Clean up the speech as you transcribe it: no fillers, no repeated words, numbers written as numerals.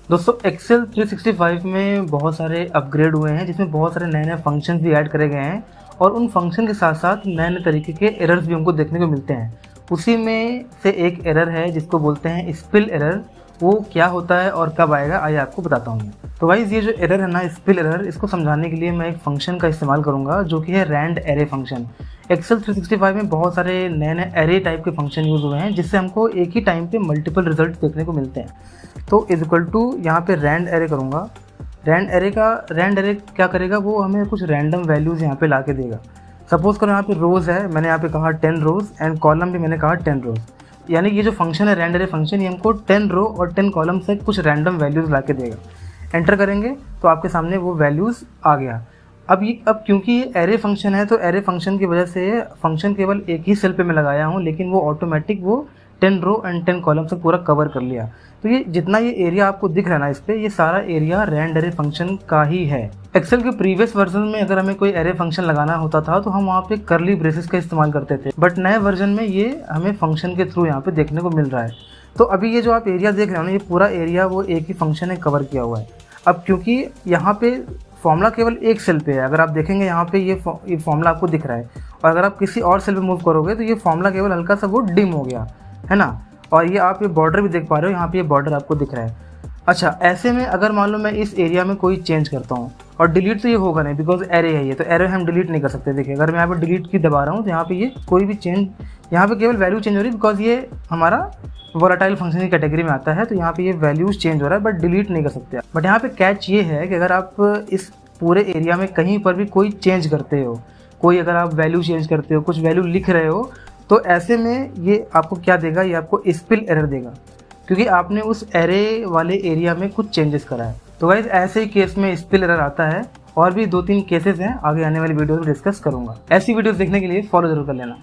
दोस्तों एक्सेल 365 में बहुत सारे अपग्रेड हुए हैं, जिसमें बहुत सारे नए नए फंक्शंस भी ऐड करे गए हैं और उन फंक्शन के साथ साथ नए नए तरीके के एरर्स भी हमको देखने को मिलते हैं। उसी में से एक एरर है जिसको बोलते हैं स्पिल एरर। वो क्या होता है और कब आएगा आइए आपको बताता हूँ। तो गाइस ये जो एरर है ना, स्पिल एरर, इसको समझाने के लिए मैं एक फंक्शन का इस्तेमाल करूँगा जो कि है रैंड एरे फंक्शन। एक्सेल 365 में बहुत सारे नए नए एरे टाइप के फंक्शन यूज़ हुए हैं जिससे हमको एक ही टाइम पे मल्टीपल रिजल्ट देखने को मिलते हैं। तो इज इक्वल टू यहाँ पे रैंड एरे करूँगा। रैंड एरे क्या करेगा, वो हमें कुछ रैंडम वैल्यूज़ यहाँ पे ला के देगा। सपोज करो यहाँ पे रोज़ है, मैंने यहाँ पे कहा 10 रोज़ एंड कॉलम भी मैंने कहा 10 रोज़। यानी ये जो फंक्शन है रैंड एरे फंक्शन, ये हमको 10 रो और 10 कॉलम से कुछ रैंडम वैल्यूज़ ला के देगा। एंटर करेंगे तो आपके सामने वो वैल्यूज़ आ गया। अब क्योंकि ये एरे फंक्शन है तो एरे फंक्शन की वजह से फंक्शन केवल एक ही सेल पे मैं लगाया हूँ, लेकिन वो ऑटोमेटिक वो 10 रो एंड 10 कॉलम से पूरा कवर कर लिया। तो ये जितना ये एरिया आपको दिख रहा है ना इस पे, ये सारा एरिया रैंड एरे फंक्शन का ही है। एक्सेल के प्रीवियस वर्जन में अगर हमें कोई एरे फंक्शन लगाना होता था तो हम वहाँ पे कर्ली ब्रेसेस का इस्तेमाल करते थे, बट नए वर्जन में ये हमें फंक्शन के थ्रू यहाँ पे देखने को मिल रहा है। तो अभी ये जो आप एरिया देख रहे हो ना, ये पूरा एरिया वो एक ही फंक्शन ने कवर किया हुआ है। अब क्योंकि यहाँ पे फॉर्मूला केवल एक सेल पे है, अगर आप देखेंगे यहाँ पे ये फॉर्मूला आपको दिख रहा है, और अगर आप किसी और सेल पे मूव करोगे तो ये फॉर्मूला केवल हल्का सा वो डिम हो गया है ना। और ये आप ये बॉर्डर भी देख पा रहे हो, यहाँ पे ये बॉर्डर आपको दिख रहा है। अच्छा, ऐसे में अगर मान लो मैं इस एरिया में कोई चेंज करता हूँ, और डिलीट तो ये होगा नहीं बिकॉज एरे है ये, तो एरे हम डिलीट नहीं कर सकते। देखिए अगर मैं यहाँ पे डिलीट की दबा रहा हूँ तो यहाँ पे ये कोई भी चेंज, यहाँ पे केवल वैल्यू चेंज हो रही है बिकॉज ये हमारा वोलेटाइल फंक्शन की कैटेगरी में आता है, तो यहाँ पे ये वैल्यूज चेंज हो रहा है बट डिलीट नहीं कर सकते। बट यहाँ पे कैच ये है कि अगर आप इस पूरे एरिया में कहीं पर भी कोई चेंज करते हो, कोई अगर आप वैल्यू चेंज करते हो, कुछ वैल्यू लिख रहे हो, तो ऐसे में ये आपको क्या देगा, ये आपको स्पिल एरर देगा क्योंकि आपने उस एरे वाले एरिया में कुछ चेंजेस करा है। तो गाइस ऐसे ही केस में स्पिल एरर आता है, और भी 2-3 केसेस हैं, आगे आने वाली वीडियो में डिस्कस करूंगा। ऐसी वीडियोस देखने के लिए फॉलो जरूर कर लेना।